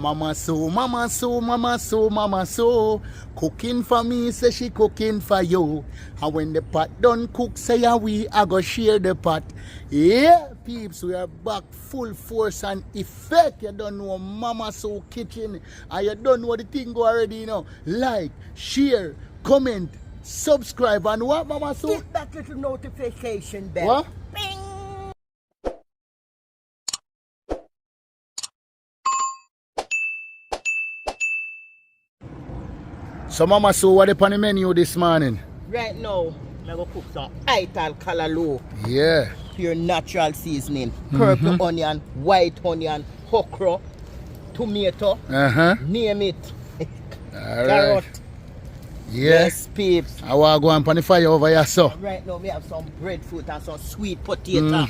Mama so, mama so, mama so, mama so. Cooking for me, say she cooking for you. And when the pot done cook, say yeah, we are go share the pot. Yeah, peeps, we are back full force and effect. You don't know Mama So Kitchen. And you don't know the thing go already, you know. Like, share, comment, subscribe, and what, Mama So? Hit that little notification bell. What? Bing! So, Mama So, what up on the menu this morning? Right now, I'm going to cook some ital callaloo. Yeah. Pure natural seasoning. Purple onion, white onion, okra, tomato, name it. Carrot. Right. Yes, peeps. I want to go and pan the fire over here, so. Right now, we have some breadfruit and some sweet potato.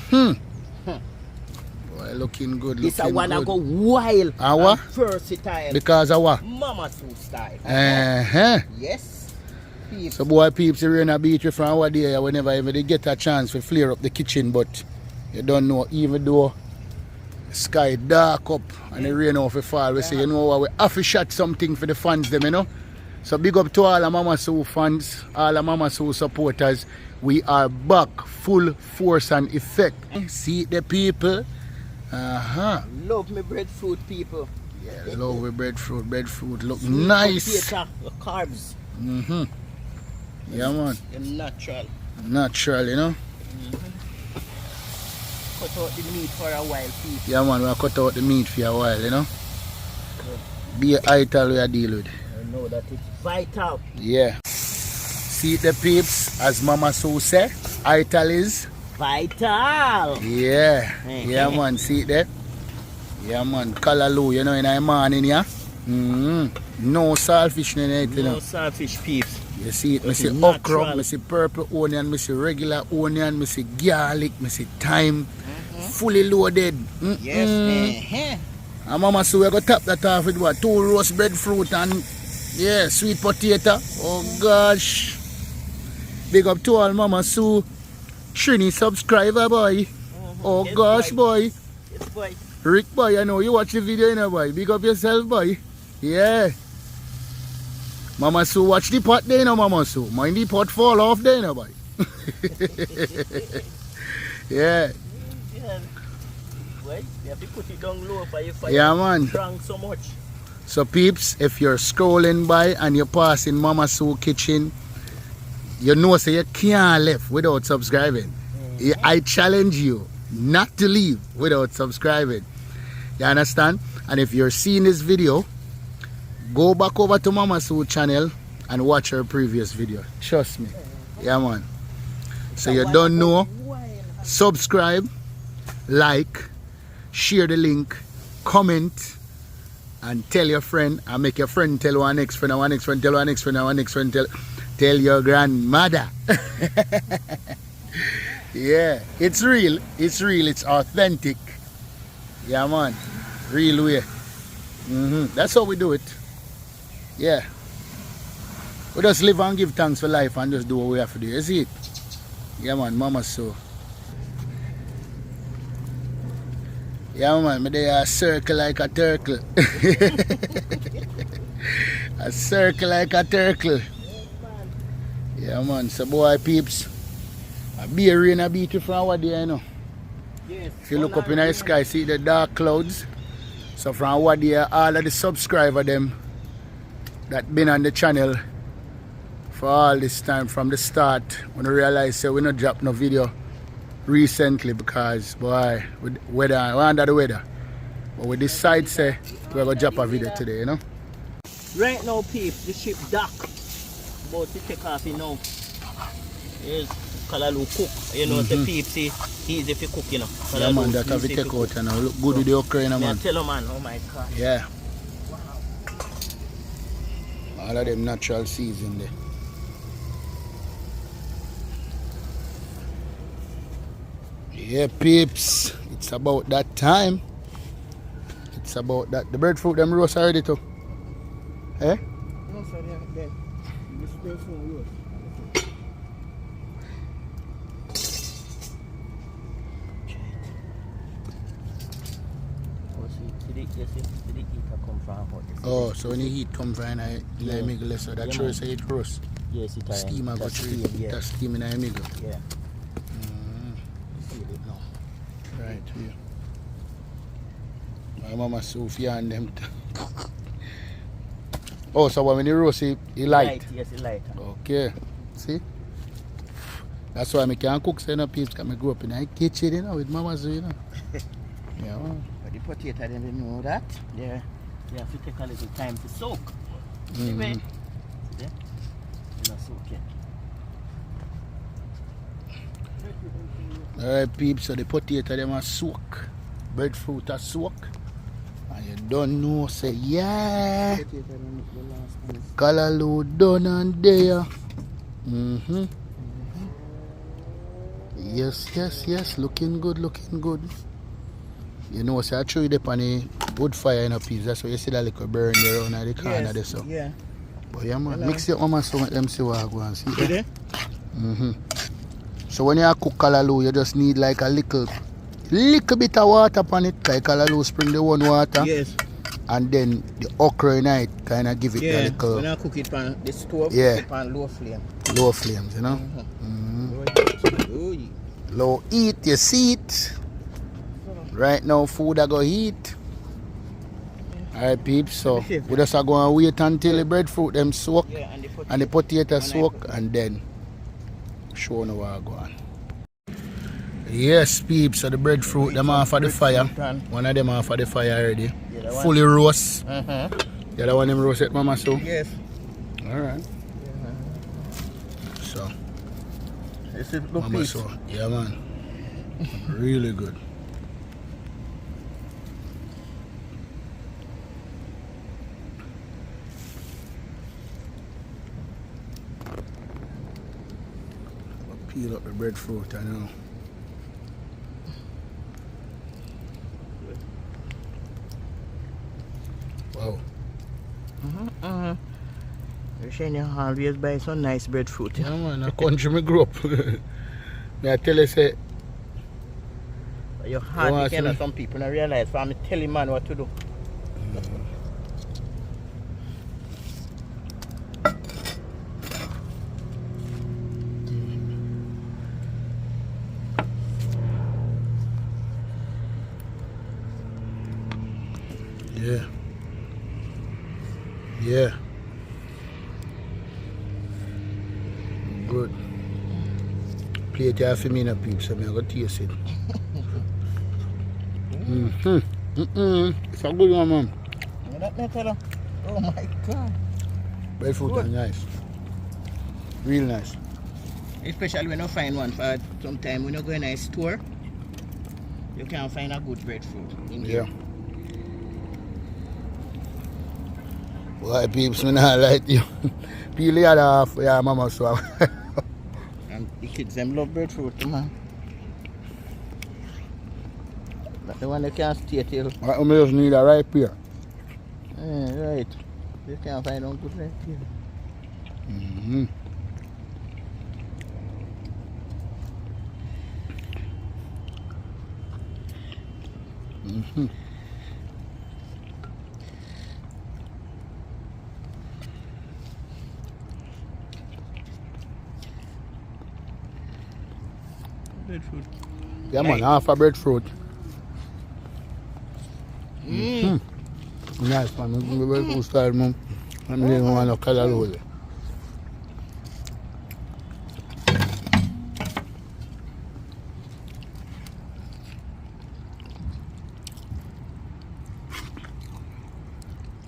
Boy, looking good, This looking one I good. go wild Our? and versatile. Because of what? Mama So style. Yes, peeps. So boy, peeps, you rain a beat you from our day whenever ever they get a chance to flare up the kitchen, but you don't know, even though the sky dark up and the rain off the fall, we say, you know what, we have to shot something for the fans them, you know. So big up to all the Mama So fans, all the Mama So supporters. We are back full force and effect. See the people. Love me breadfruit, people. Yeah, love the breadfruit. Breadfruit look nice. Potato, the carbs. Yeah, man. They're natural. Natural, you know. Cut out the meat for a while, people. Yeah, man, we'll cut out the meat for a while, you know. Be ital we deal with. I know that it's vital. Yeah. See the peeps, as Mama So say, ital is Vital. yeah. Yeah, man, see that? Yeah, man, Callaloo, you know, in the morning, yeah? No saltfish in it, you know. No saltfish, peeps. You see it, I see natural. okra, I see purple onion, I see regular onion, I see garlic, I see thyme, fully loaded. Yes, And Mama So we go top that off with what? 2 roast breadfruit and yeah, sweet potato. Oh gosh. Big up to all Mama So Trini subscriber, boy. Oh Yes, gosh, boy. Yes, boy. Rick, boy, I know you watch the video, you know, boy. Big up yourself, boy. Yeah. Mama So watch the pot there, you know, Mama So. Mind the pot fall off there, you know, boy. Yeah. Yeah. Boy, you have to put it down low for your fire. Yeah, man. Drunk so much. So peeps, if you're scrolling by and you're passing Mama So Kitchen, you know say you can't leave without subscribing. I challenge you not to leave without subscribing. You understand? And if you're seeing this video, go back over to Mama So channel and watch her previous video. Trust me. Yeah, man. So you don't know, subscribe, like, share the link, comment, and tell your friend, and make your friend tell one next friend, and one next friend tell one next friend, and one next friend tell your grandmother. Yeah, it's real, it's authentic. Yeah, man, real way. That's how we do it. Yeah, we just live and give thanks for life and just do what we have to do. You see it? Yeah, man, Mama So. Yeah, man, but they are circle like a turtle. A circle like a turtle. Yeah, man, so boy, peeps, a beer rain a beat you from our day, you know. Yes. If you look up in the sky, see the dark clouds. So from our day, all of the subscriber them that been on the channel for all this time from the start, when I realize we not drop no video recently because boy, with we're under the weather. But we decide say we're gonna drop a video today, you know. Right now, peeps, the ship dock. About to take off, you know. Here's Callaloo cook. You know, the peeps see easy to cook, you know. Yeah, man, that have to take out and look good with the okra, you know, man. Tell you, man, oh my God. Yeah. All of them natural season there. Yeah, peeps, it's about that time. It's about that. The breadfruit them roast already too. Eh? No, sir, then. This breadfruit roast. you see the heat come from hot. Oh, so when the heat come from the middle, so that shows it roast. Yes, it is. Steam go through it. Yeah. That's steam in the middle. Yeah. See it now. Right here. My mama Sophia and them. Oh, so when you roast it, it light? Yes, it light. Okay. See? That's why I can't cook so peeps, because I grew up in the kitchen, you know, with mama, so you know. Yeah, man. But the potato, they don't know that. They have to take a little time to soak. See where? See there? It's not soak yet. Alright, peeps, so the potato, them are soak. Breadfruit are soak. And you don't know, say, yeah. Callaloo done and there. Yes. Looking good. You know, so I threw it up on a wood fire in a piece. That's why you see that little burn there around the corner there. So. Yeah. But yeah, man, mix it mama so let them see what I go and see there. So when you cook callaloo, you just need like a little bit of water upon it. Like callaloo spring the one water. Yes. And then the okra in it kind of give it a little. When I cook it on the stove, yeah. cook it on low flame. Low flames, you know. Low heat, you see it. Right now, food I go eat. Alright, peeps. So we just are going to wait until the breadfruit them soak and the potato soak, and then show you what I go on. Yes, peeps. So the breadfruit them off of the fire. One of them off of the fire already. Fully roast. The other one them roasted, mama. So yes. Alright. So. This is look Mama, so, yeah, man. Really good. I'll peel up the breadfruit, I know. Wow. You should always buy some nice breadfruit. Yeah, man. A country me grew up. I tell you, say. You're hard to some people don't realize. So I'm telling man what to do. Yeah. Good. Plate here for me, peeps, so I'm going to taste it. It's a good one, man. Oh my God. Breadfruit is nice. Real nice. Especially when you find one for some time when you go in a store, you can't find a good breadfruit in here. Yeah. Why, peeps, me not like you. Peel the other half, yeah, mama, so. And the kids, them love breadfruit, man. But the one they can't stay till. I just need a ripe here. Right. You can't find one good ripe here. Breadfruit. Yeah, man, half a breadfruit. Nice, man. Breadfruit style, man. I'm going to want to Callaloo.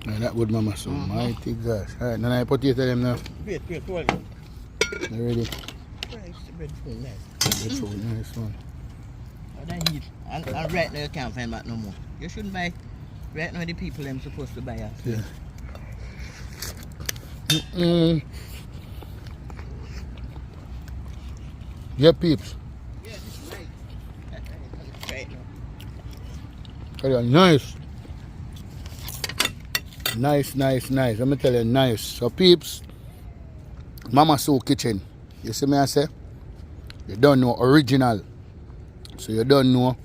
That good, mama, so mighty gosh. Alright, now I put it to them now. Wait, hold it. You ready? Breadfruit nice. Breadfruit, nice one. And right now you can't find that no more. You shouldn't buy. Right now the people them supposed to buy it. Yeah. Yeah, peeps. Yeah, it's nice. Right now. Oh, nice. Nice. Let me tell you, nice. So, peeps, Mama Sue Kitchen. You see me I say? You don't know original. So you don't know.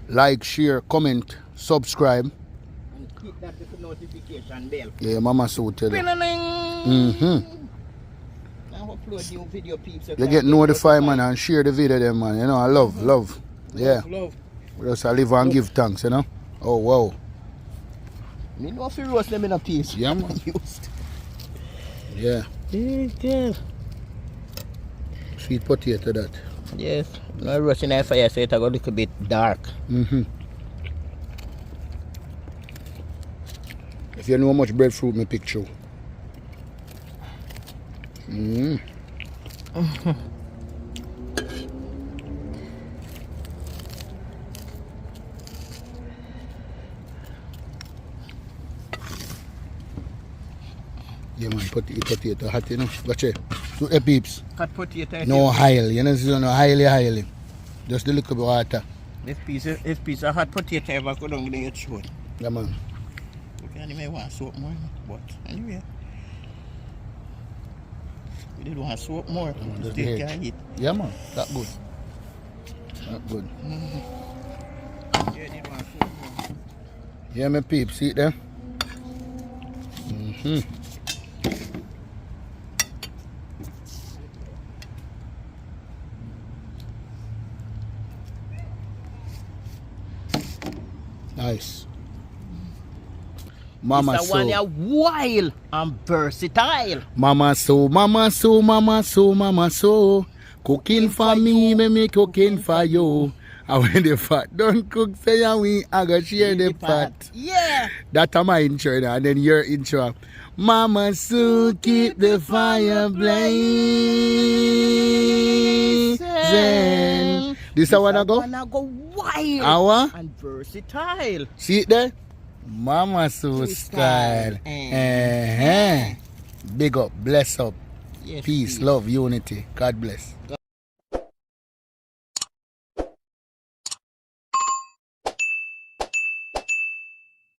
Like, share, comment, subscribe. And hit that little notification bell. Yeah, Mama Sue tell you. Now upload new video, peeps. You get notified, man, and share the video then, man. You know, I love. Yeah. Love. We just live and give thanks, you know. Oh, wow. Me know if you roast them in a piece. Yeah, man. Yeah. Yeah. Sweet potato, that. Yes. No roasting that fire, so it's a little bit dark. If you know how much breadfruit me picture. Yeah, man, potato hot, you know. Watch it. To the peeps. Hot potato. No oil, you know, no highly. Just a little bit of water. This piece of hot potato ever go down in your throat. Yeah, man. Okay, you may want soap more, but anyway. We didn't want soap more. Just Still the can edge. eat. Yeah, man. That good. That good. Yeah, didn't want soap more. Yeah, my peeps, see it there? Nice. Mama This one Sue. is wild and versatile. Mama Sue. Cooking for me cooking for you. And when the fat don't cook, say we I go share the pot. Yeah. That's my intro now, and then your intro. Mama Sue, keep the fire blazing. This is what I go? Wanna go wild Our? and versatile. See it there? Mama Sue style. Big up, bless up. Yes, Peace, love, unity. God bless.